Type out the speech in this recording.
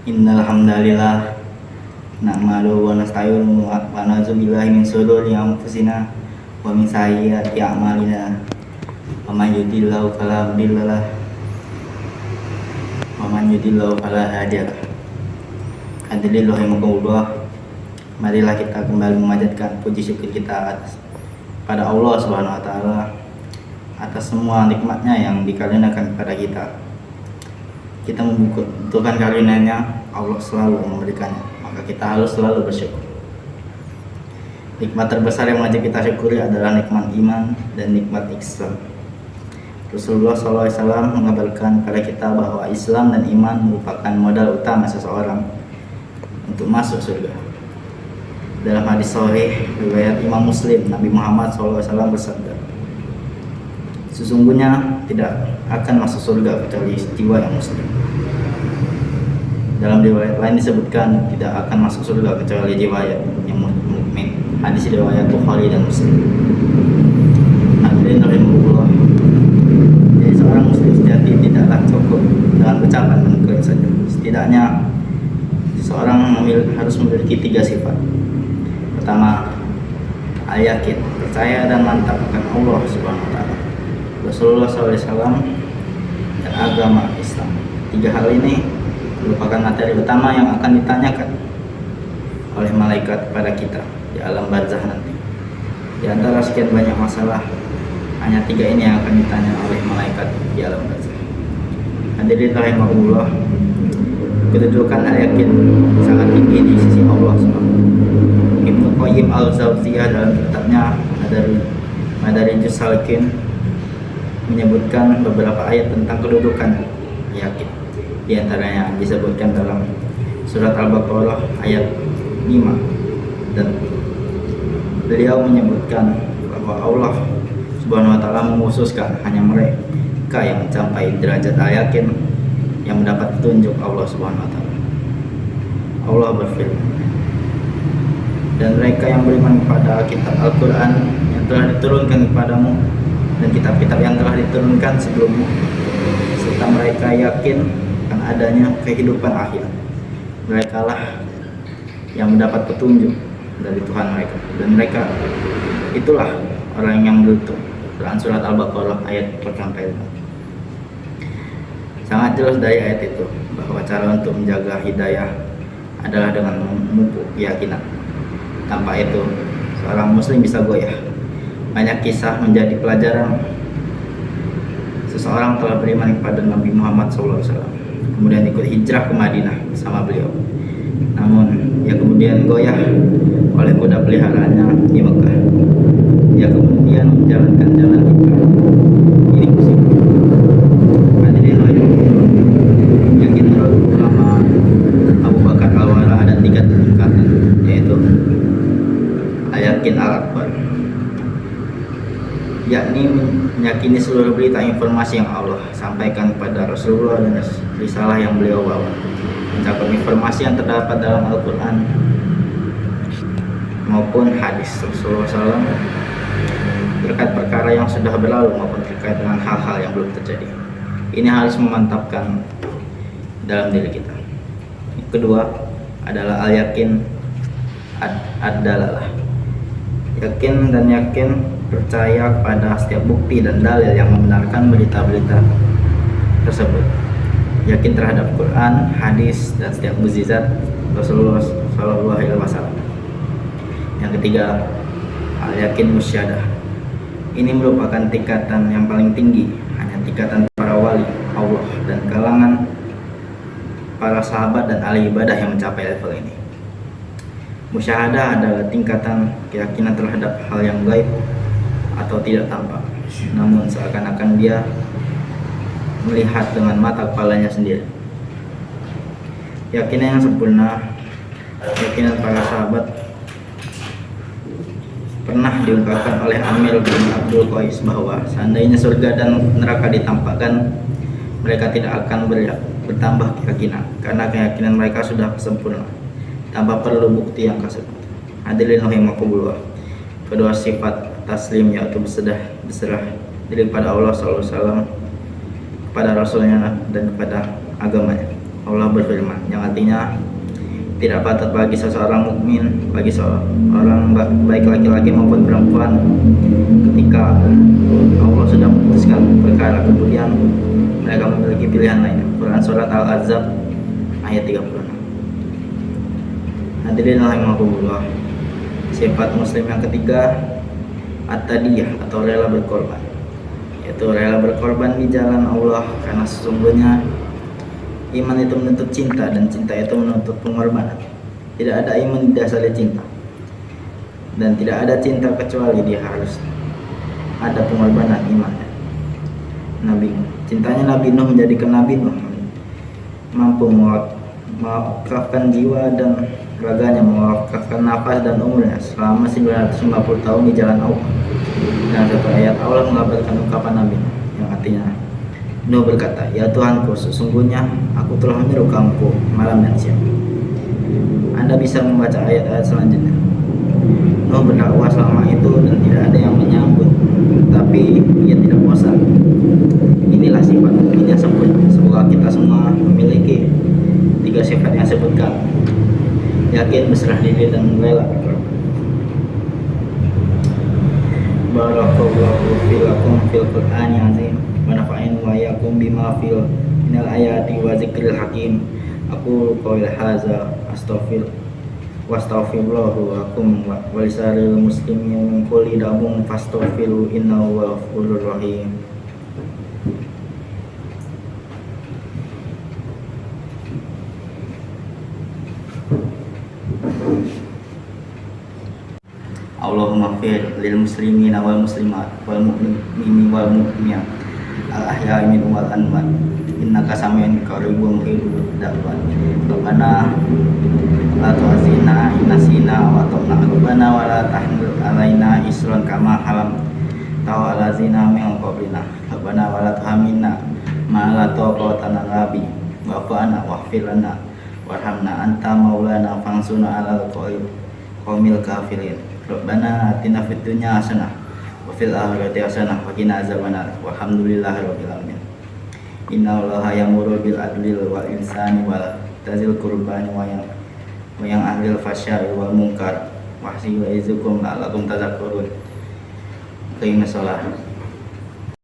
Innal hamdalillah nahmaduhu wa nasta'inuhu wa na'udzubillahi min shururi anfusina wa min sayyiati a'malina. Wa man yuhdihillahu fala mudhillalah wa man yudhlilhu fala hadiyalah. Hadirin rahimakumullah, marilah kita kembali memanjatkan puji syukur kita pada Allah Subhanahu wa taala atas semua nikmatnya yang dikaruniakan kepada kita. Kita membutuhkan karunia-Nya, Allah selalu memberikannya, maka kita harus selalu bersyukur. Nikmat terbesar yang wajib kita syukuri adalah nikmat iman dan nikmat Islam. Rasulullah SAW mengabarkan kepada kita bahwa Islam dan iman merupakan modal utama seseorang untuk masuk surga. Dalam hadis sahih riwayat Imam Muslim, Nabi Muhammad SAW bersabda, sesungguhnya tidak akan masuk surga kecuali jiwa yang muslim. Dalam riwayat lain disebutkan tidak akan masuk surga kecuali jiwa yang mukmin. Hadis riwayat Bukhari dan Muslim. Hadirin rahimahullah, jadi seorang muslim sejati tidaklah cukup dengan ucapan dan klaim saja. Setidaknya seorang harus memiliki 3 sifat. Pertama, al-yakin, percaya dan mantap akan Allah Subhanahu wa taala, Rasulullah SAW, dan agama Islam. 3 hal ini merupakan materi utama yang akan ditanyakan oleh malaikat kepada kita di alam barzah nanti. Di antara sekian banyak masalah, hanya 3 ini yang akan ditanya oleh malaikat di alam barzah. Hadirin rahimahullah, kedudukan al-yakin sangat tinggi di sisi Allah SWT. Ibnu Qayyim al-Jauziyah dalam kitabnya Madarijus Salikin menyebutkan beberapa ayat tentang kedudukan yakin. Di antaranya disebutkan dalam surat Al-Baqarah ayat 5, dan beliau menyebutkan bahwa Allah Subhanahu wa taala mengkhususkan hanya mereka yang mencapai derajat yakin yang mendapat petunjuk Allah Subhanahu wa taala. Allah berfirman, dan mereka yang beriman kepada kitab Al-Quran yang telah diturunkan kepadamu dan kitab-kitab yang telah diturunkan sebelummu, serta mereka yakin akan adanya kehidupan akhir, mereka lah yang mendapat petunjuk dari Tuhan mereka, dan mereka itulah orang yang beruntung. Quran surat Al-Baqarah ayat 4-5. Sangat jelas dari ayat itu bahwa cara untuk menjaga hidayah adalah dengan memupuk keyakinan. Tanpa itu seorang muslim bisa goyah. Banyak kisah menjadi pelajaran. Seseorang telah beriman kepada Nabi Muhammad SAW, kemudian ikut hijrah ke Madinah bersama beliau. Namun ia kemudian goyah oleh kuda peliharaannya di Mekah. Ia kemudian menjalankan jalan hijrah. Ini musibah. Hadirin rahimahullah, yakin ulama Abu Bakar Al-Wara ada 3 tingkatan, yaitu yakin al-akbar, yakni meyakini seluruh berita informasi yang Allah sampaikan kepada Rasulullah dan risalah yang beliau bawa, mencakup informasi yang terdapat dalam Al-Quran maupun hadis Rasulullah SAW terkait perkara yang sudah berlalu maupun terkait dengan hal-hal yang belum terjadi. Ini harus memantapkan dalam diri kita. Yang kedua adalah al-yakin ad-dalalah, yakin dan yakin percaya pada setiap bukti dan dalil yang membenarkan berita-berita tersebut. Yakin terhadap Quran, hadis, dan setiap mukjizat Rasulullah SAW. Yang ketiga, al-yakin musyadah. Ini merupakan tingkatan yang paling tinggi, hanya tingkatan para wali Allah dan kalangan para sahabat dan ahli ibadah yang mencapai level ini. Musyahadah adalah tingkatan keyakinan terhadap hal yang gaib atau tidak tampak, namun seakan-akan dia melihat dengan mata kepalanya sendiri. Keyakinan yang sempurna, keyakinan para sahabat pernah diungkapkan oleh Amir bin Abdul Qais bahwa seandainya surga dan neraka ditampakkan, mereka tidak akan bertambah keyakinan, karena keyakinan mereka sudah sempurna tanpa perlu bukti yang kasar. Hadirin rahimakumullah, kedua sifat taslim, yaitu berserah diri kepada Allah SAW, kepada Rasulnya dan kepada agamanya. Allah berfirman, yang artinya tidak patut bagi seseorang mukmin, bagi seorang baik laki-laki maupun perempuan, ketika Allah sudah memutuskan perkara kemudian mereka memiliki pilihan lain. Quran surat Al-Ahzab ayat 36. Hadirin rahimakumullah, sifat muslim yang ketiga at-tadiyah atau rela berkorban, yaitu rela berkorban di jalan Allah, karena sesungguhnya iman itu menuntut cinta dan cinta itu menuntut pengorbanan. Tidak ada iman didasari cinta, dan tidak ada cinta kecuali dia harus ada pengorbanan imannya. Cintanya Nabi Nuh menjadikan Nabi Nuh mampu mewakafkan jiwa dan raganya, mewakafkan nafas dan umurnya selama 950 tahun di jalan Allah. Dan satu ayat Allah mengabarkan ungkapan Nabi Nuh, yang artinya Nuh berkata, ya Tuhanku, sesungguhnya aku telah menyeru kaumku malam dan siang. Anda bisa membaca ayat-ayat selanjutnya. Nuh berdakwah selama itu dan tidak ada yang menyambut, tapi ia tidak bosan. Inilah sifat mukmin yang sempurna. Semoga kita semua memiliki 3 sifat yang disebutkan: yakin, berserah diri, dan rela. Barakallahu filakum fil Qur'ani azim wa nafa'in wa yakum bima fil minal ayati wa zikril hakim. Aku qaul hadza astaghfirullahu lakum wa lisaril muslimin min kulli dambun fastaghfiru innahu ghafurur rahim. Allahumma fir lil muslimina wal muslimat wal mu'minin wal mu'minat al ahya'i minhum wal amwat innaka sami'un qaribun mujibud da'wat. Rabbana la tu'azzina in nasina wa ta'na rabbana wa la tahmil alaina isran kama halam ta'al lazina min qablina rabbana wa la tuhamilna ma la taqata lana bi wa'fu anna waghfir lana warhamna anta maulana fansurna 'alal qaumil kafirin. Rabbana atina fid dunya hasanah wa fil akhirati hasanah wa qina azabannar. Walhamdulillahirabbil alamin. Innallaha ya'muru bil adli wal ihsani wa tazil qurbani wa yang ahlil fasya'i wal munkar wa ya'izukum la'allakum tadhakkarun. Qiimus shalah.